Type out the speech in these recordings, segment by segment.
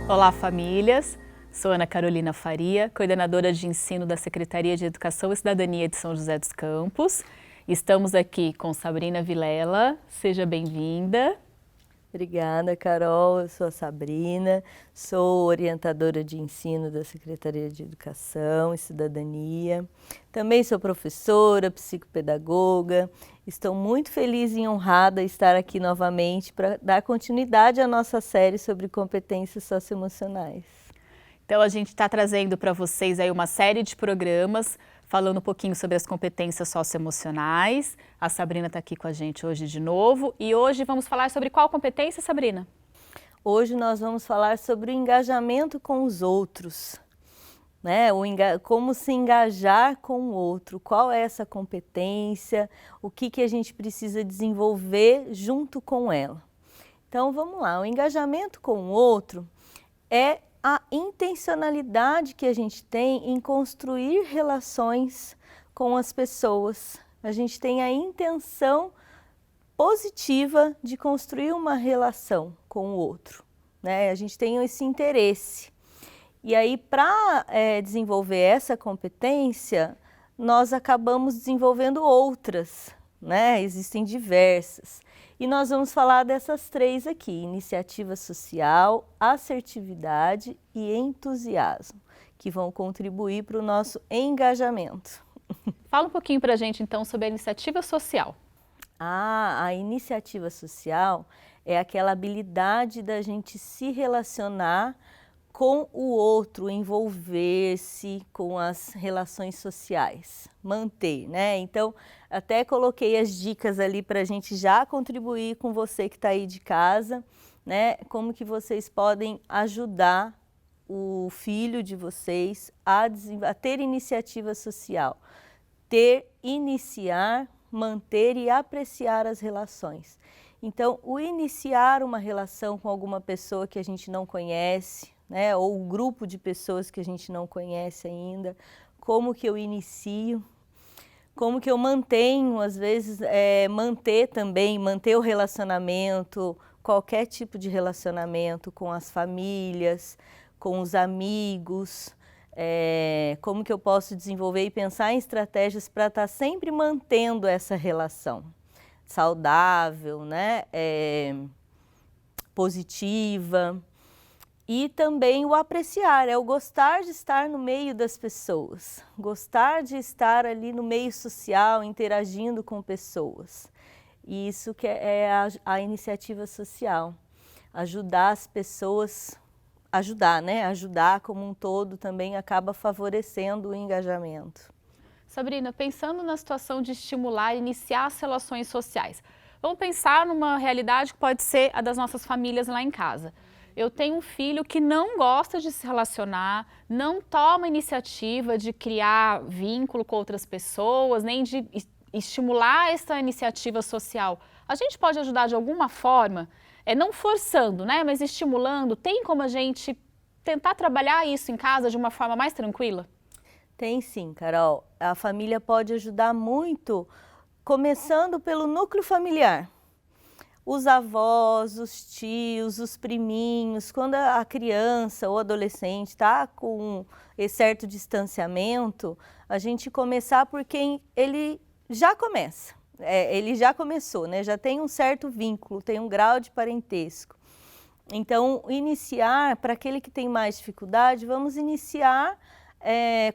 Olá, famílias! Sou Ana Carolina Faria, coordenadora de ensino da Secretaria de Educação e Cidadania de São José dos Campos. Estamos aqui com Sabrina Vilela. Seja bem-vinda. Obrigada, Carol. Eu sou a Sabrina, sou orientadora de ensino da Secretaria de Educação e Cidadania. Também sou professora, psicopedagoga. Estou muito feliz e honrada em estar aqui novamente para dar continuidade à nossa série sobre competências socioemocionais. Então, a gente está trazendo para vocês aí uma série de programas falando um pouquinho sobre as competências socioemocionais. A Sabrina está aqui com a gente hoje de novo. E hoje vamos falar sobre qual competência, Sabrina? Hoje nós vamos falar sobre o engajamento com os outros, né? Como se engajar com o outro, qual é essa competência, o que a gente precisa desenvolver junto com ela. Então vamos lá, o engajamento com o outro é a intencionalidade que a gente tem em construir relações com as pessoas. A gente tem a intenção positiva de construir uma relação com o outro, né? A gente tem esse interesse. E aí, para desenvolver essa competência, nós acabamos desenvolvendo outras, né? Existem diversas. E nós vamos falar dessas três aqui: iniciativa social, assertividade e entusiasmo, que vão contribuir para o nosso engajamento. Fala um pouquinho para a gente, então, sobre a iniciativa social. A iniciativa social é aquela habilidade da gente se relacionar com o outro, envolver-se com as relações sociais, manter, né? Então, até coloquei as dicas ali para a gente já contribuir com você que está aí de casa, né? Como que vocês podem ajudar o filho de vocês a ter iniciativa social, iniciar, manter e apreciar as relações. Então, o iniciar uma relação com alguma pessoa que a gente não conhece, né, ou um grupo de pessoas que a gente não conhece ainda, como que eu inicio, como que eu mantenho, às vezes, manter o relacionamento, qualquer tipo de relacionamento com as famílias, com os amigos, como que eu posso desenvolver e pensar em estratégias para estar sempre mantendo essa relação saudável, né, positiva. E também o apreciar, é o gostar de estar no meio das pessoas, gostar de estar ali no meio social, interagindo com pessoas. E isso que é a iniciativa social, ajudar as pessoas, ajudar como um todo também acaba favorecendo o engajamento. Sabrina, pensando na situação de estimular e iniciar as relações sociais, vamos pensar numa realidade que pode ser a das nossas famílias lá em casa. Eu tenho um filho que não gosta de se relacionar, não toma iniciativa de criar vínculo com outras pessoas, nem de estimular essa iniciativa social. A gente pode ajudar de alguma forma, não forçando, né, mas estimulando. Tem como a gente tentar trabalhar isso em casa de uma forma mais tranquila? Tem sim, Carol. A família pode ajudar muito, começando pelo núcleo familiar. Os avós, os tios, os priminhos, quando a criança ou adolescente está com esse certo distanciamento, a gente começar por quem ele já começa. Ele já começou, né? Já tem um certo vínculo, tem um grau de parentesco. Então, iniciar, para aquele que tem mais dificuldade, vamos iniciar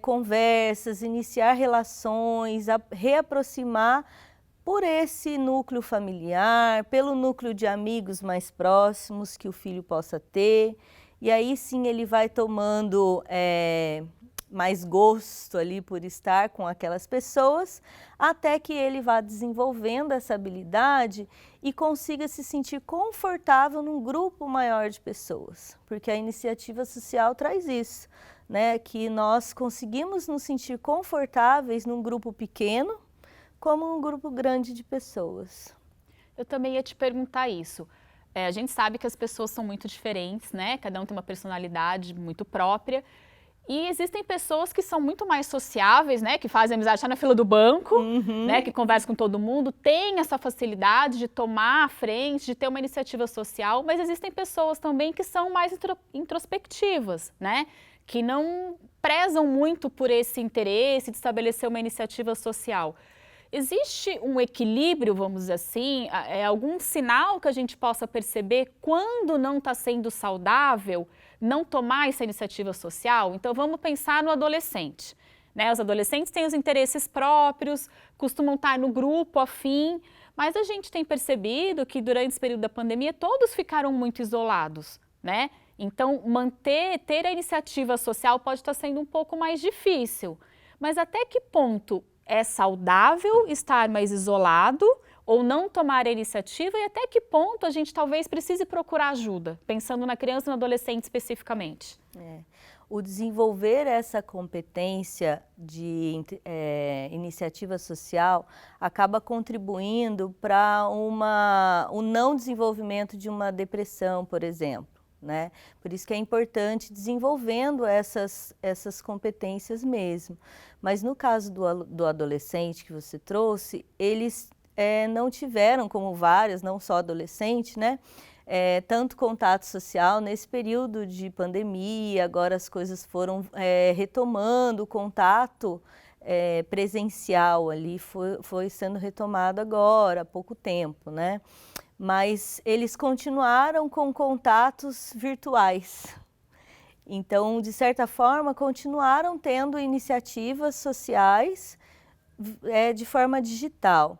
conversas, iniciar relações, reaproximar por esse núcleo familiar, pelo núcleo de amigos mais próximos que o filho possa ter, e aí sim ele vai tomando mais gosto ali por estar com aquelas pessoas, até que ele vá desenvolvendo essa habilidade e consiga se sentir confortável num grupo maior de pessoas, porque a iniciativa social traz isso, né? Que nós conseguimos nos sentir confortáveis num grupo pequeno, como um grupo grande de pessoas. Eu também ia te perguntar isso. A gente sabe que as pessoas são muito diferentes, né? Cada um tem uma personalidade muito própria. E existem pessoas que são muito mais sociáveis, né, que fazem amizade na fila do banco, né, que conversam com todo mundo, têm essa facilidade de tomar a frente, de ter uma iniciativa social, mas existem pessoas também que são mais introspectivas, né, que não prezam muito por esse interesse de estabelecer uma iniciativa social. Existe um equilíbrio, vamos dizer assim, algum sinal que a gente possa perceber quando não está sendo saudável não tomar essa iniciativa social? Então vamos pensar no adolescente, né? Os adolescentes têm os interesses próprios, costumam estar no grupo afim, mas a gente tem percebido que durante esse período da pandemia todos ficaram muito isolados, né? Então ter a iniciativa social pode estar sendo um pouco mais difícil, mas até que ponto é saudável estar mais isolado ou não tomar a iniciativa e até que ponto a gente talvez precise procurar ajuda, pensando na criança e no adolescente especificamente? O desenvolver essa competência de iniciativa social acaba contribuindo para o não desenvolvimento de uma depressão, por exemplo. Né? Por isso que é importante desenvolvendo essas competências mesmo. Mas no caso do adolescente que você trouxe, eles não tiveram, como várias, não só adolescente, né? Tanto contato social nesse período de pandemia, agora as coisas foram retomando o contato presencial ali, foi sendo retomado agora, há pouco tempo, né? Mas eles continuaram com contatos virtuais. Então, de certa forma, continuaram tendo iniciativas sociais de forma digital.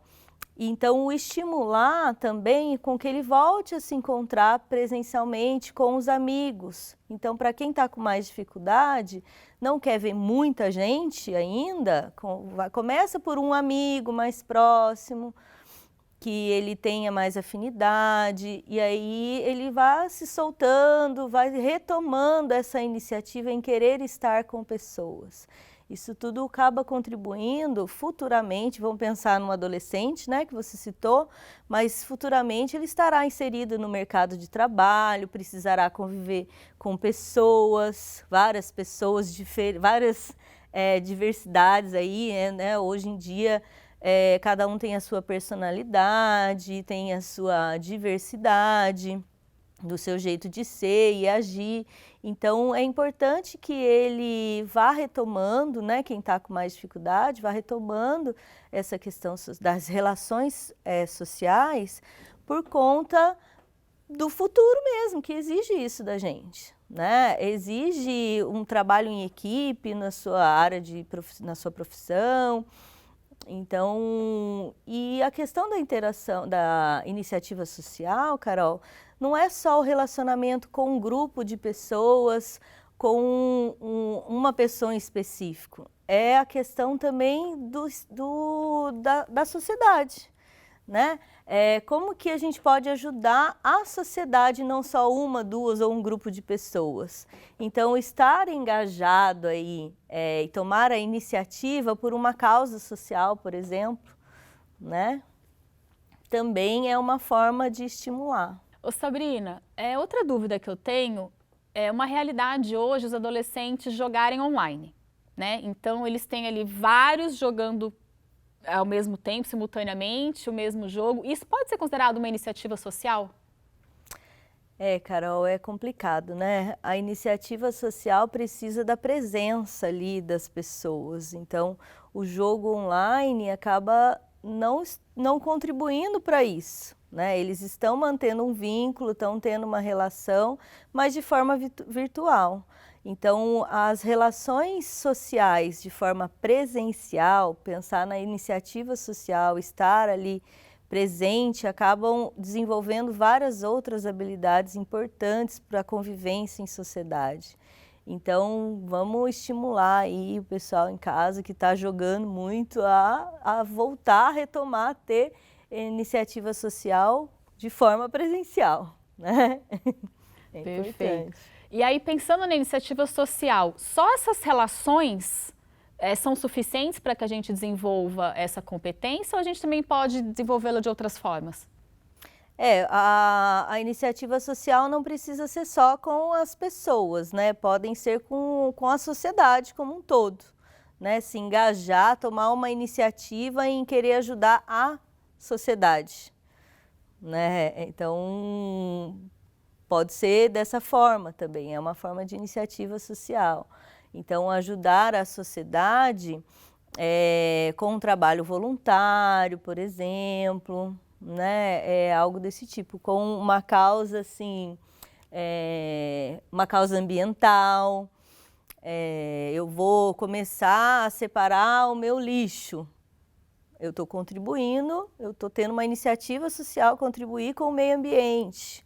Então, o estimular também com que ele volte a se encontrar presencialmente com os amigos. Então, para quem está com mais dificuldade, não quer ver muita gente ainda, começa por um amigo mais próximo, que ele tenha mais afinidade, e aí ele vai se soltando, vai retomando essa iniciativa em querer estar com pessoas. Isso tudo acaba contribuindo futuramente, vamos pensar no adolescente, né, que você citou, mas futuramente ele estará inserido no mercado de trabalho, precisará conviver com pessoas, várias pessoas, várias diversidades aí, né, hoje em dia. Cada um tem a sua personalidade, tem a sua diversidade, do seu jeito de ser e agir. Então, é importante que ele vá retomando, né, quem está com mais dificuldade, vá retomando essa questão das relações sociais por conta do futuro mesmo, que exige isso da gente. Né? Exige um trabalho em equipe na sua área, na sua profissão. Então, e a questão da interação, da iniciativa social, Carol, não é só o relacionamento com um grupo de pessoas, com uma pessoa em específico. É a questão também da sociedade, né? Como que a gente pode ajudar a sociedade, não só uma, duas ou um grupo de pessoas. Então, estar engajado aí e tomar a iniciativa por uma causa social, por exemplo, né? Também é uma forma de estimular. Ô Sabrina, outra dúvida que eu tenho é uma realidade hoje os adolescentes jogarem online, né? Então, eles têm ali vários jogando ao mesmo tempo, simultaneamente, o mesmo jogo. Isso pode ser considerado uma iniciativa social? Carol, é complicado, né? A iniciativa social precisa da presença ali das pessoas. Então, o jogo online acaba não contribuindo para isso, né? Eles estão mantendo um vínculo, estão tendo uma relação, mas de forma virtual. Então, as relações sociais de forma presencial, pensar na iniciativa social, estar ali presente, acabam desenvolvendo várias outras habilidades importantes para a convivência em sociedade. Então, vamos estimular aí o pessoal em casa que está jogando muito a voltar, a retomar, a ter iniciativa social de forma presencial, né? Perfeito. E aí, pensando na iniciativa social, só essas relações são suficientes para que a gente desenvolva essa competência ou a gente também pode desenvolvê-la de outras formas? A iniciativa social não precisa ser só com as pessoas, né? Podem ser com a sociedade como um todo, né? Se engajar, tomar uma iniciativa em querer ajudar a sociedade, né? Então, pode ser dessa forma também, é uma forma de iniciativa social. Então, ajudar a sociedade com um trabalho voluntário, por exemplo, né? É algo desse tipo, com uma causa assim, uma causa ambiental. Eu vou começar a separar o meu lixo. Eu estou contribuindo, eu estou tendo uma iniciativa social, contribuir com o meio ambiente.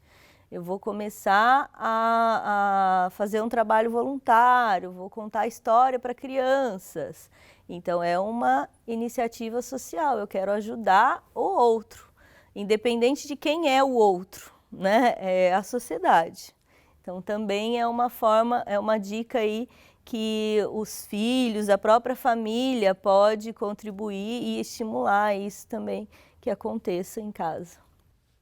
Eu vou começar a fazer um trabalho voluntário, vou contar história para crianças. Então, é uma iniciativa social, eu quero ajudar o outro, independente de quem é o outro, né? É a sociedade. Então, também é uma forma, é uma dica aí que os filhos, a própria família pode contribuir e estimular isso também que aconteça em casa.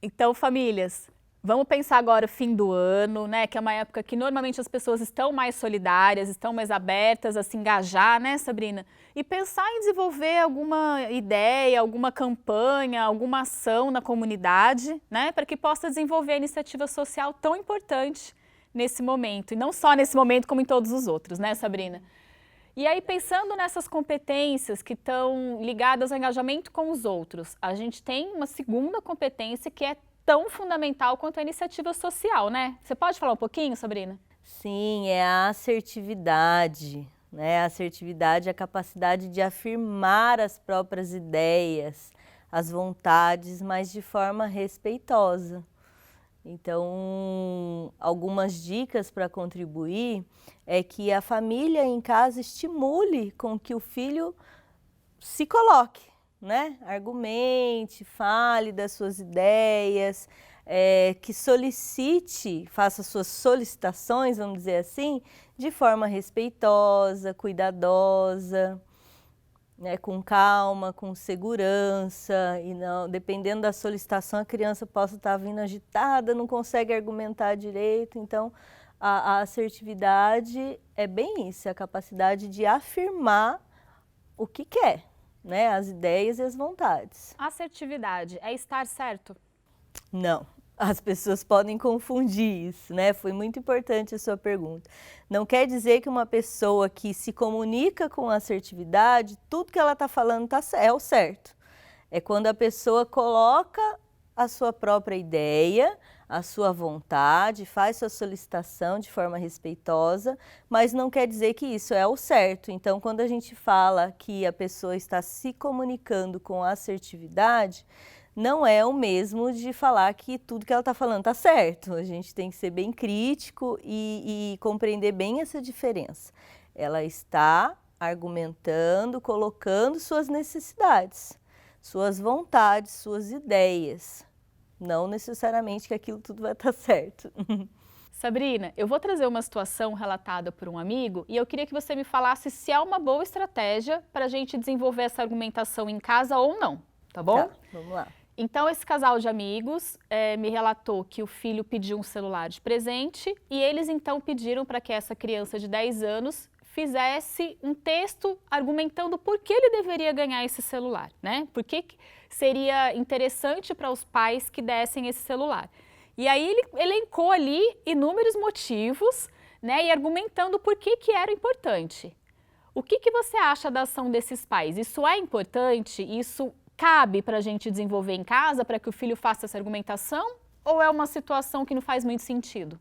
Então, famílias, vamos pensar agora o fim do ano, né? Que é uma época que normalmente as pessoas estão mais solidárias, estão mais abertas a se engajar, né, Sabrina? E pensar em desenvolver alguma ideia, alguma campanha, alguma ação na comunidade, né? Para que possa desenvolver a iniciativa social tão importante nesse momento. E não só nesse momento, como em todos os outros, né, Sabrina? E aí, pensando nessas competências que estão ligadas ao engajamento com os outros, a gente tem uma segunda competência que é tão fundamental quanto a iniciativa social, né? Você pode falar um pouquinho, Sabrina? Sim, é a assertividade, né? A assertividade é a capacidade de afirmar as próprias ideias, as vontades, mas de forma respeitosa. Então, algumas dicas para contribuir é que a família em casa estimule com que o filho se coloque, né? Argumente, fale das suas ideias, que solicite, faça suas solicitações, vamos dizer assim, de forma respeitosa, cuidadosa, né, com calma, com segurança, e não, dependendo da solicitação, a criança possa estar vindo agitada, não consegue argumentar direito. Então, a assertividade é bem isso, é a capacidade de afirmar o que quer, né, as ideias e as vontades. Assertividade é estar certo? Não. As pessoas podem confundir isso, né? Foi muito importante a sua pergunta. Não quer dizer que uma pessoa que se comunica com assertividade, tudo que ela está falando é o certo. É quando a pessoa coloca a sua própria ideia, a sua vontade, faz sua solicitação de forma respeitosa, mas não quer dizer que isso é o certo. Então, quando a gente fala que a pessoa está se comunicando com assertividade, não é o mesmo de falar que tudo que ela está falando está certo. A gente tem que ser bem crítico e compreender bem essa diferença. Ela está argumentando, colocando suas necessidades, suas vontades, suas ideias. Não necessariamente que aquilo tudo vai estar certo. Sabrina, eu vou trazer uma situação relatada por um amigo e eu queria que você me falasse se é uma boa estratégia para a gente desenvolver essa argumentação em casa ou não, tá bom? Tá, vamos lá. Então, esse casal de amigos me relatou que o filho pediu um celular de presente e eles então pediram para que essa criança de 10 anos fizesse um texto argumentando por que ele deveria ganhar esse celular, né? Por que seria interessante para os pais que dessem esse celular. E aí ele elencou ali inúmeros motivos, né, e argumentando por que era importante. O que você acha da ação desses pais? Isso é importante? Isso cabe para a gente desenvolver em casa para que o filho faça essa argumentação? Ou é uma situação que não faz muito sentido?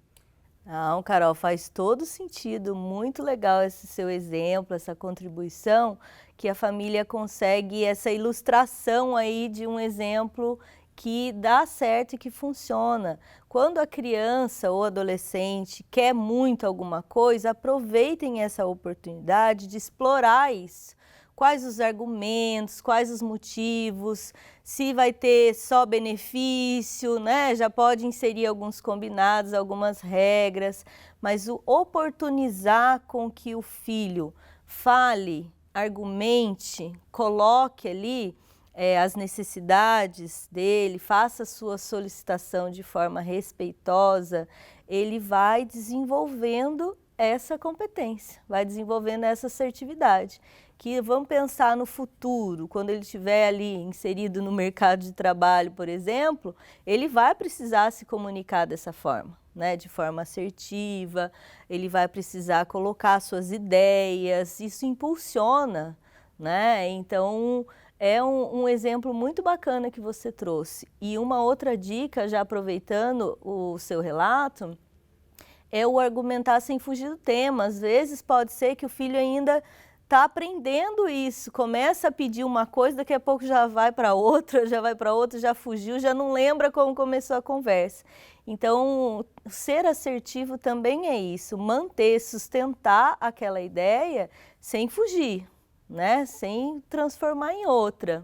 Não, Carol, faz todo sentido, muito legal esse seu exemplo, essa contribuição, que a família consegue essa ilustração aí de um exemplo que dá certo e que funciona. Quando a criança ou adolescente quer muito alguma coisa, aproveitem essa oportunidade de explorar isso. Quais os argumentos, quais os motivos, se vai ter só benefício, né? Já pode inserir alguns combinados, algumas regras, mas o oportunizar com que o filho fale, argumente, coloque ali, as necessidades dele, faça a sua solicitação de forma respeitosa, ele vai desenvolvendo essa competência, vai desenvolvendo essa assertividade. Que vamos pensar no futuro, quando ele estiver ali inserido no mercado de trabalho, por exemplo, ele vai precisar se comunicar dessa forma, né? De forma assertiva, ele vai precisar colocar suas ideias, isso impulsiona, né? Então, é um exemplo muito bacana que você trouxe. E uma outra dica, já aproveitando o seu relato, é o argumentar sem fugir do tema. Às vezes pode ser que o filho ainda está aprendendo isso, começa a pedir uma coisa, daqui a pouco já vai para outra, já fugiu, já não lembra como começou a conversa. Então, ser assertivo também é isso, manter, sustentar aquela ideia sem fugir, né? Sem transformar em outra.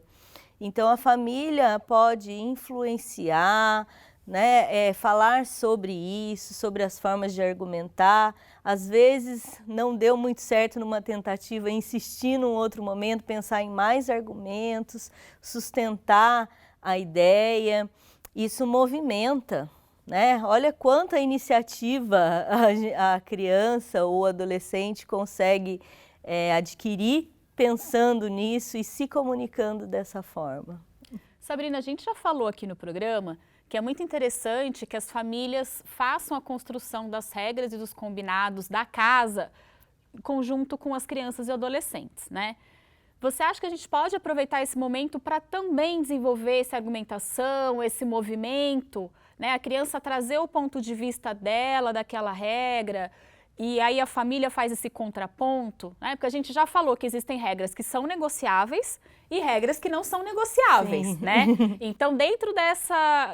Então, a família pode influenciar, né, falar sobre isso, sobre as formas de argumentar. Às vezes não deu muito certo numa tentativa, insistir num outro momento, pensar em mais argumentos, sustentar a ideia. Isso movimenta, né? Olha quanta iniciativa a criança ou adolescente consegue adquirir pensando nisso e se comunicando dessa forma. Sabrina, a gente já falou aqui no programa que é muito interessante que as famílias façam a construção das regras e dos combinados da casa em conjunto com as crianças e adolescentes, né? Você acha que a gente pode aproveitar esse momento para também desenvolver essa argumentação, esse movimento, né? A criança trazer o ponto de vista dela, daquela regra, e aí a família faz esse contraponto, né? Porque a gente já falou que existem regras que são negociáveis e regras que não são negociáveis, Sim. né? Então, dentro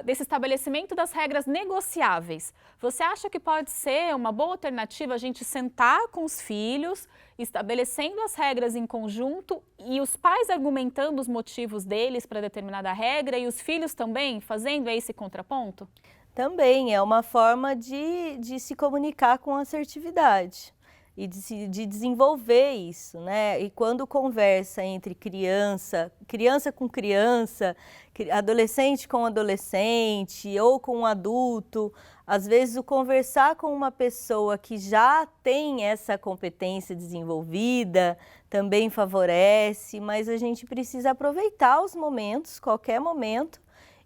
desse estabelecimento das regras negociáveis, você acha que pode ser uma boa alternativa a gente sentar com os filhos, estabelecendo as regras em conjunto e os pais argumentando os motivos deles para determinada regra e os filhos também fazendo esse contraponto? Também é uma forma de se comunicar com assertividade e de desenvolver isso, né? E quando conversa entre criança com criança, adolescente com adolescente ou com um adulto, às vezes o conversar com uma pessoa que já tem essa competência desenvolvida também favorece, mas a gente precisa aproveitar os momentos, qualquer momento,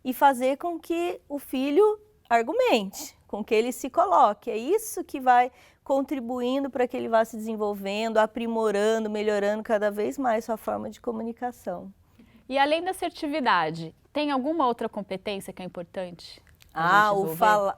e fazer com que o filho argumente, com que ele se coloque. É isso que vai contribuindo para que ele vá se desenvolvendo, aprimorando, melhorando cada vez mais sua forma de comunicação. E além da assertividade, tem alguma outra competência que é importante?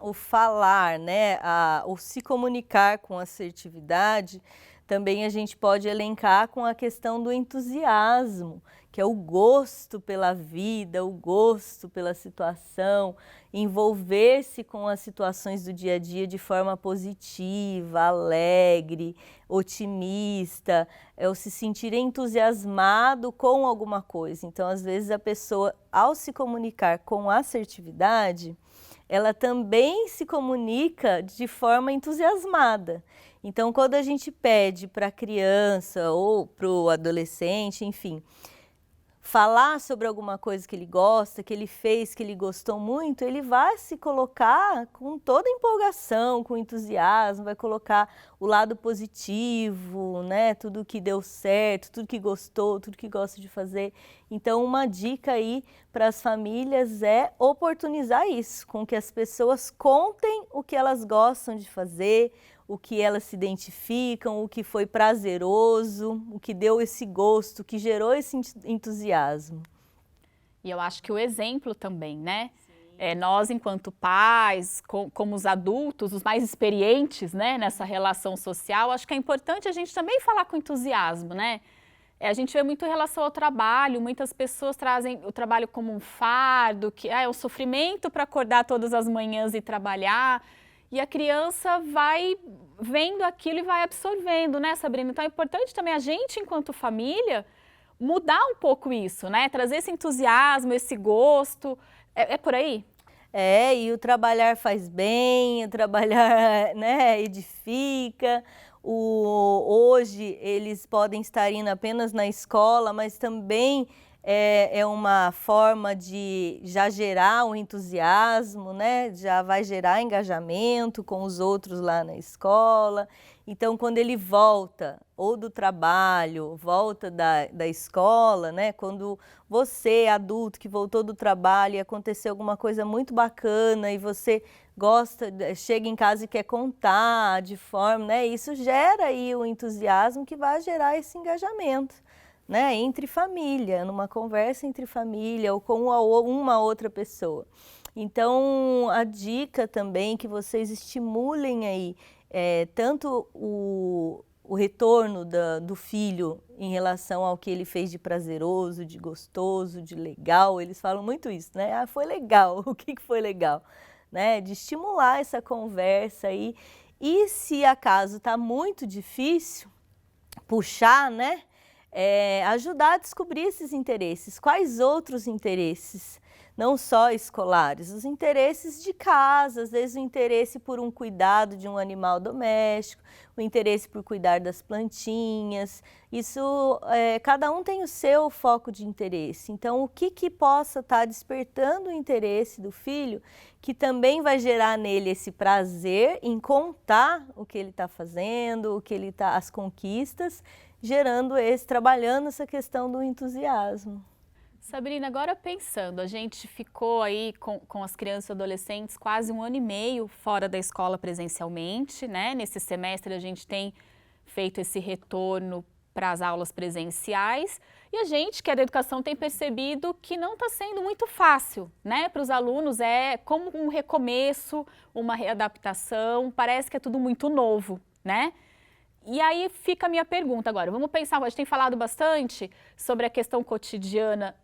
O falar, né? O se comunicar com assertividade, também a gente pode elencar com a questão do entusiasmo, que é o gosto pela vida, o gosto pela situação, envolver-se com as situações do dia a dia de forma positiva, alegre, otimista, é o se sentir entusiasmado com alguma coisa. Então, às vezes, a pessoa, ao se comunicar com assertividade, ela também se comunica de forma entusiasmada. Então, quando a gente pede para a criança ou para o adolescente, enfim, falar sobre alguma coisa que ele gosta, que ele fez, que ele gostou muito, ele vai se colocar com toda empolgação, com entusiasmo, vai colocar o lado positivo, né? Tudo que deu certo, tudo que gostou, tudo que gosta de fazer. Então, uma dica aí para as famílias é oportunizar isso, com que as pessoas contem o que elas gostam de fazer, o que elas se identificam, o que foi prazeroso, o que deu esse gosto, o que gerou esse entusiasmo. E eu acho que o exemplo também, né? Nós, enquanto pais, como os adultos, os mais experientes, né, nessa relação social, acho que é importante a gente também falar com entusiasmo, né? A gente vê muito em relação ao trabalho, muitas pessoas trazem o trabalho como um fardo, que é um sofrimento para acordar todas as manhãs e trabalhar. E a criança vai vendo aquilo e vai absorvendo, né, Sabrina? Então é importante também a gente, enquanto família, mudar um pouco isso, né? Trazer esse entusiasmo, esse gosto. É por aí? E o trabalhar faz bem, o trabalhar, né, edifica. Hoje eles podem estar indo apenas na escola, mas também é uma forma de já gerar um entusiasmo, né? Já vai gerar engajamento com os outros lá na escola. Então, quando ele volta, ou do trabalho, volta da escola, né? Quando você, adulto, que voltou do trabalho e aconteceu alguma coisa muito bacana e você gosta, chega em casa e quer contar de forma, né? Isso gera aí o entusiasmo que vai gerar esse engajamento, né? Entre família, numa conversa entre família ou com uma outra pessoa. Então, a dica também que vocês estimulem aí tanto o retorno do filho em relação ao que ele fez de prazeroso, de gostoso, de legal. Eles falam muito isso, né? Ah, foi legal. O que foi legal? Né? De estimular essa conversa aí. E se acaso está muito difícil, puxar, né? Ajudar a descobrir esses interesses. Quais outros interesses? Não só escolares, os interesses de casa, às vezes o interesse por um cuidado de um animal doméstico, o interesse por cuidar das plantinhas. Isso, cada um tem o seu foco de interesse. Então, o que possa estar despertando o interesse do filho, que também vai gerar nele esse prazer em contar o que ele está fazendo, o que ele tá, as conquistas, gerando trabalhando essa questão do entusiasmo. Sabrina, agora pensando, a gente ficou aí com as crianças e adolescentes quase 1 ano e meio fora da escola presencialmente, né? Nesse semestre a gente tem feito esse retorno para as aulas presenciais e a gente, que é da educação, tem percebido que não está sendo muito fácil, né? Para os alunos é como um recomeço, uma readaptação, parece que é tudo muito novo, né? E aí fica a minha pergunta agora, vamos pensar, a gente tem falado bastante sobre a questão cotidiana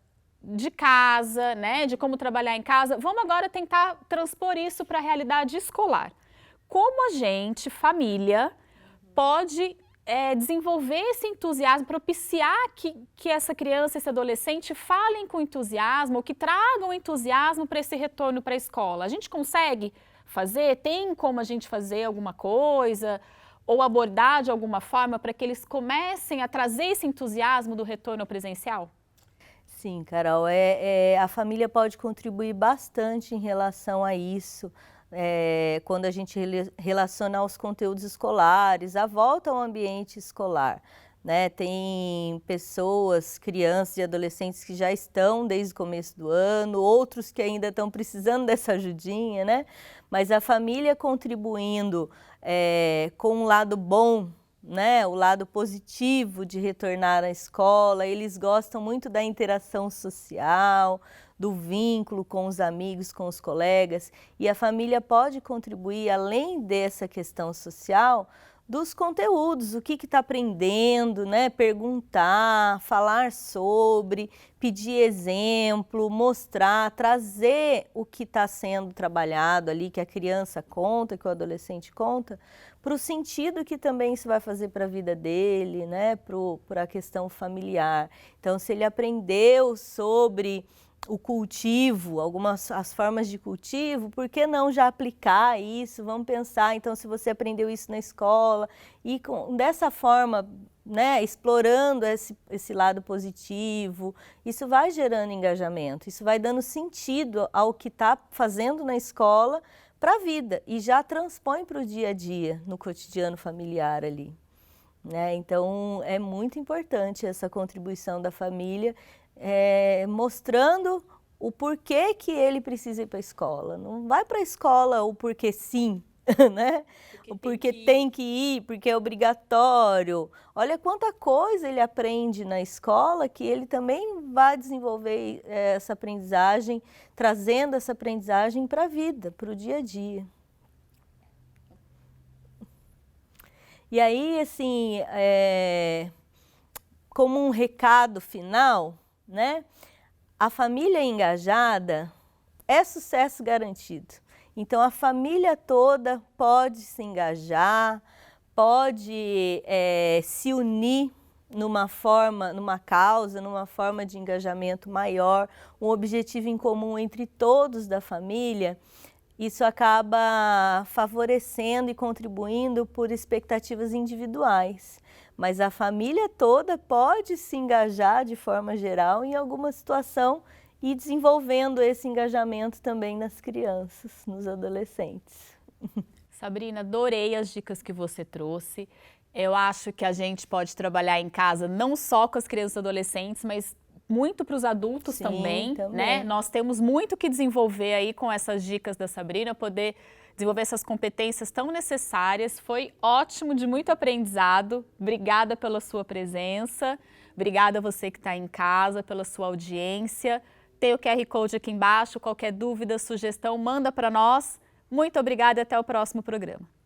de casa, né, de como trabalhar em casa. Vamos agora tentar transpor isso para a realidade escolar. Como a gente, família, pode desenvolver esse entusiasmo, propiciar que essa criança, esse adolescente falem com entusiasmo, ou que tragam entusiasmo para esse retorno para a escola? A gente consegue fazer? Tem como a gente fazer alguma coisa? Ou abordar de alguma forma para que eles comecem a trazer esse entusiasmo do retorno ao presencial? Sim, Carol, a família pode contribuir bastante em relação a isso, quando a gente relaciona aos conteúdos escolares, a volta ao ambiente escolar, né? Tem pessoas, crianças e adolescentes que já estão desde o começo do ano, outros que ainda estão precisando dessa ajudinha, né? Mas a família contribuindo com um lado bom, né, o lado positivo de retornar à escola, eles gostam muito da interação social, do vínculo com os amigos, com os colegas, e a família pode contribuir, além dessa questão social, dos conteúdos, o que está aprendendo, né? Perguntar, falar sobre, pedir exemplo, mostrar, trazer o que está sendo trabalhado ali, que a criança conta, que o adolescente conta, para o sentido que também isso vai fazer para a vida dele, né? Para a questão familiar. Então, se ele aprendeu sobre o cultivo, as formas de cultivo, por que não já aplicar isso? Vamos pensar, então, se você aprendeu isso na escola e dessa forma, né, explorando esse lado positivo, isso vai gerando engajamento, isso vai dando sentido ao que está fazendo na escola para a vida e já transpõe para o dia a dia, no cotidiano familiar ali, né? Então, é muito importante essa contribuição da família, mostrando o porquê que ele precisa ir para a escola. Não vai para a escola o porquê sim, né? O porquê tem que ir, porque é obrigatório. Olha quanta coisa ele aprende na escola que ele também vai desenvolver essa aprendizagem, trazendo essa aprendizagem para a vida, para o dia a dia. E aí, assim, como um recado final, né? A família engajada é sucesso garantido. Então, a família toda pode se engajar, pode se unir numa causa, numa forma de engajamento maior, um objetivo em comum entre todos da família. Isso acaba favorecendo e contribuindo por expectativas individuais. mas a família toda pode se engajar de forma geral em alguma situação e desenvolvendo esse engajamento também nas crianças, nos adolescentes. Sabrina, adorei as dicas que você trouxe. Eu acho que a gente pode trabalhar em casa não só com as crianças e adolescentes, mas muito para os adultos. Sim, também, né? Nós temos muito que desenvolver aí com essas dicas da Sabrina, poder desenvolver essas competências tão necessárias. Foi ótimo, de muito aprendizado. Obrigada pela sua presença. Obrigada a você que está em casa, pela sua audiência. Tem o QR Code aqui embaixo. Qualquer dúvida, sugestão, manda para nós. Muito obrigada e até o próximo programa.